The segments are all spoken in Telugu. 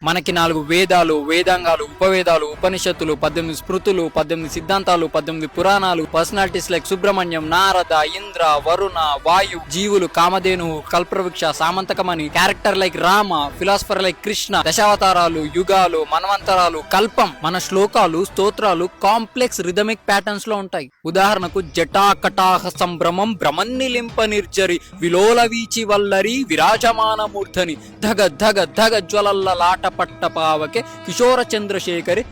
మనకి 4 వేదాలు, వేదాంగాలు, ఉపవేదాలు, ఉపనిషత్తులు, 18 స్మృతులు, 18 సిద్ధాంతాలు, 18 పురాణాలు, పర్సనాలిటీస్ లైక్ సుబ్రహ్మణ్యం, నారద, ఇంద్ర, వరుణ, వాయు, జీవులు, Kamadhenu, Kalpavriksha, Syamantakamani, character like Rama, philosopher like Krishna, దశావతారాలు, యుగాలు, మన్వంతరాలు, కల్పం. మన శ్లోకాలు, స్తోత్రాలు కాంప్లెక్స్ రిథమిక్ ప్యాటర్న్స్ లో ఉంటాయి. ఉదాహరణకు జటాకటాహ సంభ్రమం భ్రమన్నిలింప నిర్జరి విలోల వీచి వల్లరి విరాజమాన మూర్ధని ధగ ధగ ధగ జ్వలల్ల లాట పట్టపావకే కిషోర చంద్రశేఖరి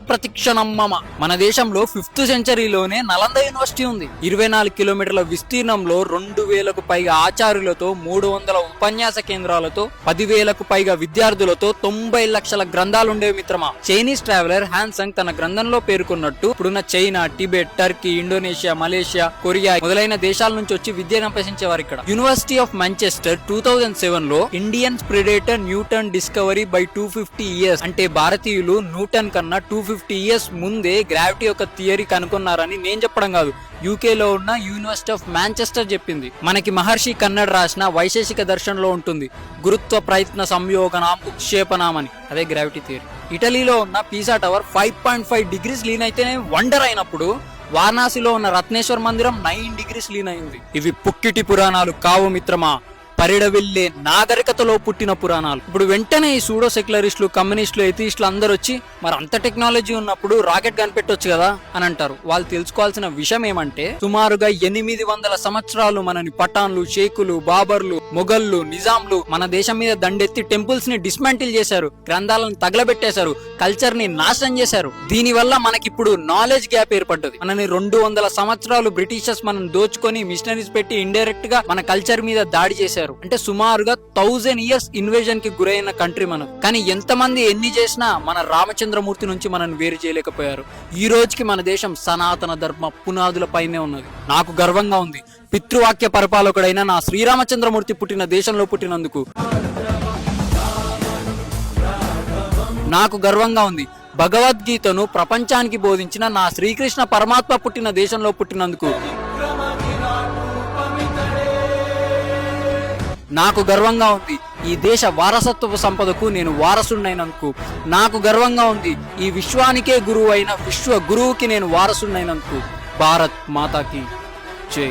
ప్రతిక్షణమ్మమ. మన దేశంలో 5th సెంచరీలోనే నలంద యూనివర్సిటీ ఉంది. 24 కిలోమీటర్ల విస్తీర్ణంలో 2000కు పైగా ఆచార్యులతో, 300 ఉపన్యాస కేంద్రాలతో, 10,000కు పైగా విద్యార్థులతో 90 లక్షల గ్రంథాలుండేవి మిత్రమా. చైనీస్ ట్రావెలర్ హ్యాన్సంగ్ తన గ్రంథంలో పేర్కొన్నట్టు ఇప్పుడున్న China, Tibet, Turkey, Indonesia, Malaysia, Korea మొదలైన దేశాల నుంచి వచ్చి విద్యను అభ్యసించేవారు ఇక్కడ. యూనివర్సిటీ ఆఫ్ మాంచెస్టర్ 2007లో Indian predator Newton discovery by 250 years అంటే భారతీయులు న్యూటన్ కన్నా 250 ఇయర్స్ ముందే గ్రావిటీ యొక్క థియరీ కనుక్కున్నారని నేను చెప్పడం కాదు, యూకేలో ఉన్న యూనివర్సిటీ ఆఫ్ మాంచెస్టర్ చెప్పింది. మనకి మహర్షి కన్నడ్ రాసిన వైశేషిక దర్శనంలో ఉంటుంది గురుత్వ ప్రయత్న సంయోగనాం ఉక్షేపణం అని, అదే గ్రావిటీ థియరీ. ఇటలీలో ఉన్న పీసా టవర్ 5.5 డిగ్రీస్ లీన్ అయితేనే వండర్ అయినప్పుడు వారణాసిలో ఉన్న రత్నేశ్వర్ మందిరం 9 డిగ్రీస్ లీన్ అయింది. ఇవి పుక్కిటి పురాణాలు కావు మిత్రమా, పరిడవిల్లే నాగరికతలో పుట్టిన పురాణాలు. ఇప్పుడు వెంటనే ఈ సూడో సెక్యులరిస్టులు, కమ్యూనిస్టులు, ఎథిస్టులు అందరూ వచ్చి మరి అంత టెక్నాలజీ ఉన్నప్పుడు రాకెట్ కనిపెట్టొచ్చు కదా అని అంటారు. వాళ్ళు తెలుసుకోవాల్సిన విషయం ఏమంటే సుమారుగా 800 సంవత్సరాలు మనని పఠాన్లు, షేకులు, బాబర్లు, మొఘళ్ళు, నిజాంలు మన దేశం మీద దండెత్తి టెంపుల్స్ ని డిస్మాంటిల్ చేశారు, గ్రంథాలను తగలబెట్టేశారు, కల్చర్ ని నాశనం చేశారు. దీని వల్ల మనకిప్పుడు నాలెడ్జ్ గ్యాప్ ఏర్పడ్డది. మనని 200 సంవత్సరాలు బ్రిటిషర్స్ మనం దోచుకొని మిషనరీస్ పెట్టి ఇండైరెక్ట్ గా మన కల్చర్ మీద దాడి చేశారు. అంటే సుమారుగా 1000 ఇయర్స్ ఇన్వేజన్ కి గురైన కంట్రీ మనం. కానీ ఎంతమంది ఎన్ని చేసినా మన రామచంద్రమూర్తి నుంచి మనం వేరు చేయలేకపోయారు. ఈ రోజుకి మన దేశం సనాతన ధర్మ పునాదుల పైనే ఉన్నది. నాకు గర్వంగా ఉంది పితృవాక్య పరిపాలకుడైన నా శ్రీరామచంద్రమూర్తి పుట్టిన దేశంలో పుట్టినందుకు. నాకు గర్వంగా ఉంది భగవద్గీతను ప్రపంచానికి బోధించిన నా శ్రీకృష్ణ పరమాత్మ పుట్టిన దేశంలో పుట్టినందుకు. నాకు గర్వంగా ఉంది ఈ దేశ వారసత్వపు సంపదకు నేను వారసుడినైనందుకు. నాకు గర్వంగా ఉంది ఈ విశ్వానికే గురువు అయిన విశ్వ గురువుకి నేను వారసుడినైనందుకు. భారత్ మాతాకి జై.